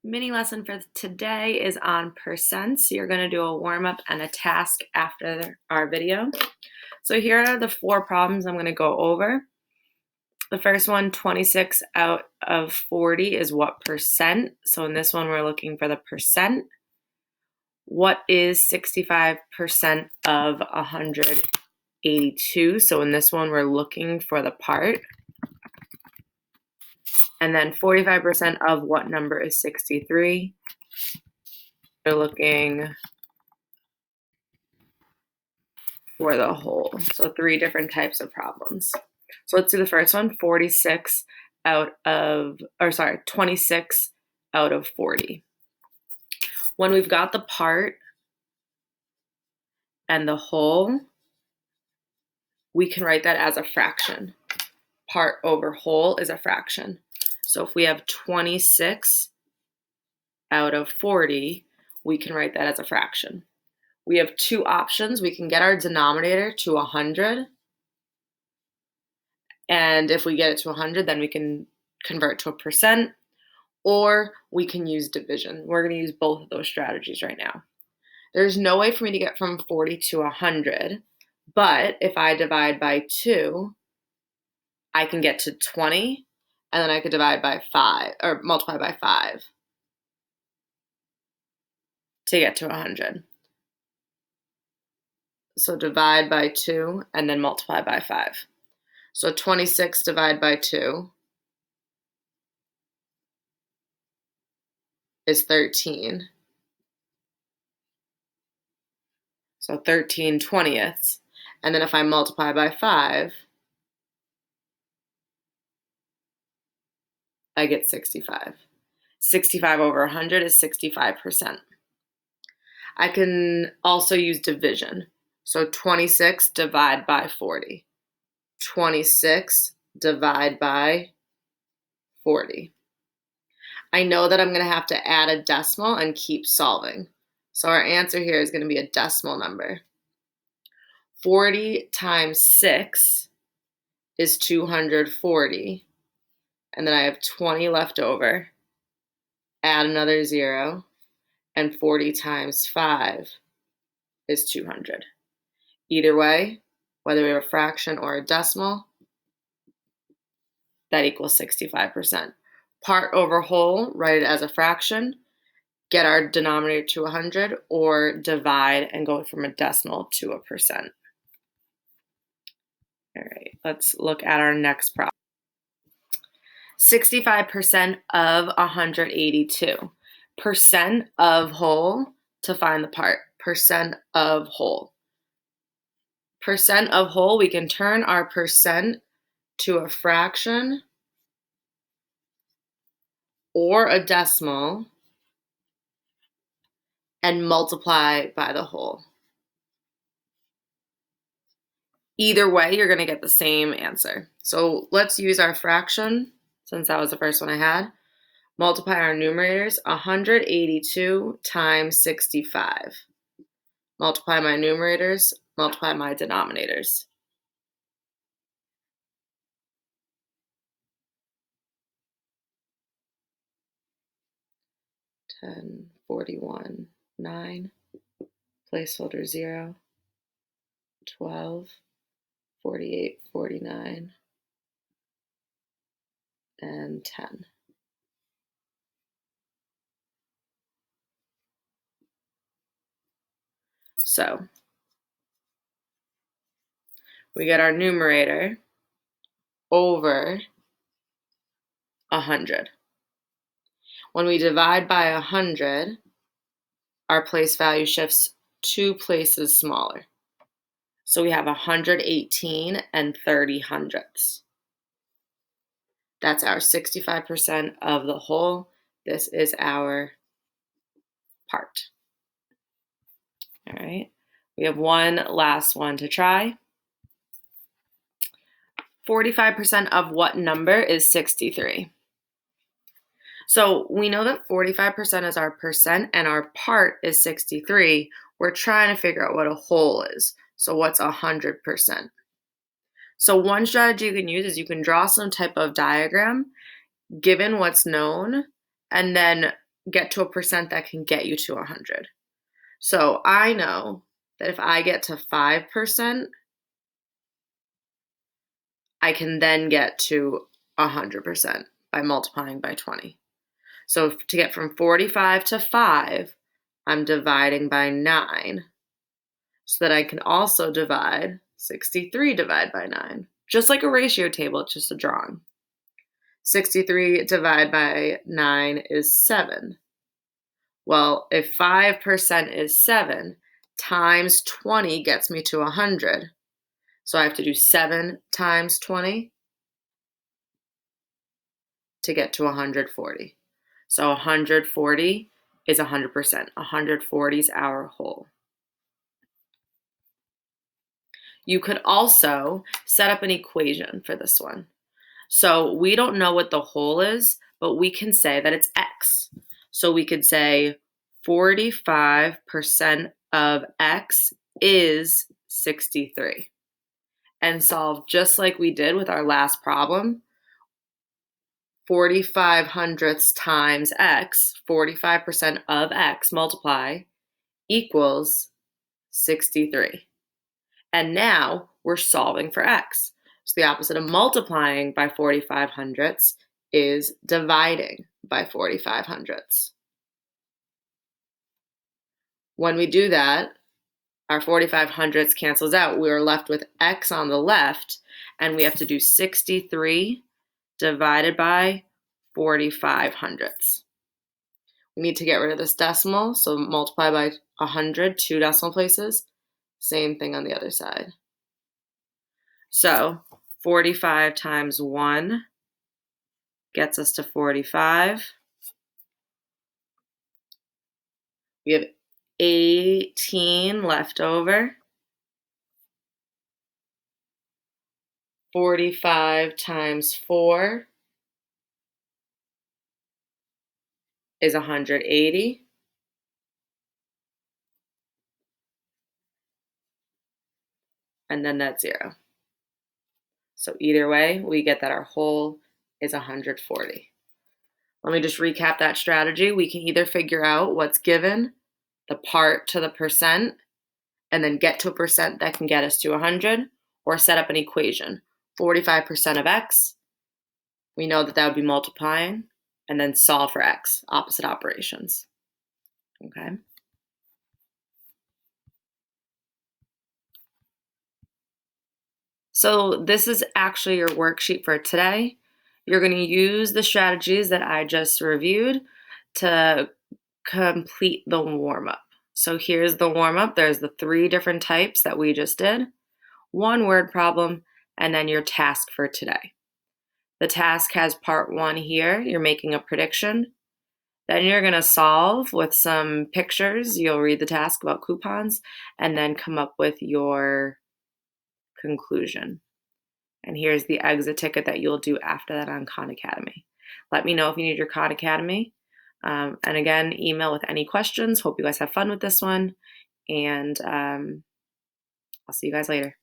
Mini lesson for today is on percents. So you're going to do a warm up and a task after our video. So here are the 4 problems I'm going to go over. The first one, 26 out of 40 is what percent? So in this one, we're looking for the percent. What is 65% of 182? So in this one, we're looking for the part. And then 45% of what number is 63? We're looking for the whole. So 3 different types of problems. So let's do the first one, 26 out of 40. When we've got the part and the whole, we can write that as a fraction. Part over whole is a fraction. So if we have 26 out of 40, we can write that as a fraction. We have 2 options. We can get our denominator to 100. And if we get it to 100, then we can convert to a percent, or we can use division. We're going to use both of those strategies right now. There's no way for me to get from 40 to 100, but if I divide by 2, I can get to 20, and then I could divide by 5, or multiply by 5 to get to 100. So divide by 2, and then multiply by 5. So 26 divided by 2 is 13. So 13 twentieths. And then if I multiply by 5, I get 65. 65 over 100 is 65%. I can also use division. So 26 divide by 40. 26 divide by 40. I know that I'm going to have to add a decimal and keep solving. So our answer here is going to be a decimal number. 40 times 6 is 240. And then I have 20 left over. Add another 0. And 40 times 5 is 200. Either way, whether we have a fraction or a decimal, that equals 65%. Part over whole, write it as a fraction, get our denominator to 100, or divide and go from a decimal to a percent. All right, let's look at our next problem. 65% of 182. Percent of whole to find the part. Percent of whole. Percent of whole, we can turn our percent to a fraction or a decimal and multiply by the whole. Either way, you're going to get the same answer. So let's use our fraction, since that was the first one I had. Multiply our numerators, 182 times 65. Multiply my numerators, multiply my denominators. $10, 41, 9, placeholder 0, 12, 48, 49, and 10. So we get our numerator over 100. When we divide by 100, our place value shifts 2 places smaller. So we have 118 and 30 hundredths. That's our 65% of the whole. This is our part. All right, we have one last one to try. 45% of what number is 63? So we know that 45% is our percent and our part is 63. We're trying to figure out what a whole is. So what's 100%? So one strategy you can use is you can draw some type of diagram given what's known, and then get to a percent that can get you to 100. So I know that if I get to 5%, I can then get to 100% by multiplying by 20. So to get from 45 to 5, I'm dividing by 9, so that I can also divide 63 divided by 9. Just like a ratio table, it's just a drawing. 63 divided by 9 is 7. Well, if 5% is 7, times 20 gets me to 100. So I have to do 7 times 20 to get to 140. So 140 is 100%. 140 is our whole. You could also set up an equation for this one. So we don't know what the whole is, but we can say that it's x. So we could say 45% of x is 63. And solve just like we did with our last problem. 45 hundredths times x, 45% of x multiply, equals 63. And now we're solving for x. So the opposite of multiplying by 45 hundredths is dividing by 45 hundredths. When we do that, our 45 hundredths cancels out. We are left with x on the left, and we have to do 63 divided by 45 hundredths. We need to get rid of this decimal, so multiply by 100, 2 decimal places. Same thing on the other side. So 45 times 1 gets us to 45. We have 18 left over. 45 times 4 is 180. And then that's 0. So either way, we get that our whole is 140. Let me just recap that strategy. We can either figure out what's given, the part to the percent, and then get to a percent that can get us to 100, or set up an equation. 45% of x, we know that would be multiplying, and then solve for x, opposite operations. Okay. So this is actually your worksheet for today. You're going to use the strategies that I just reviewed to complete the warm-up. So here's the warm-up. There's the 3 different types that we just did, 1 word problem, and then your task for today. The task has part 1 here. You're making a prediction. Then you're going to solve with some pictures. You'll read the task about coupons and then come up with your conclusion. And here's the exit ticket that you'll do after that on Khan Academy. Let me know if you need your Khan Academy. And again, email with any questions. Hope you guys have fun with this one. And I'll see you guys later.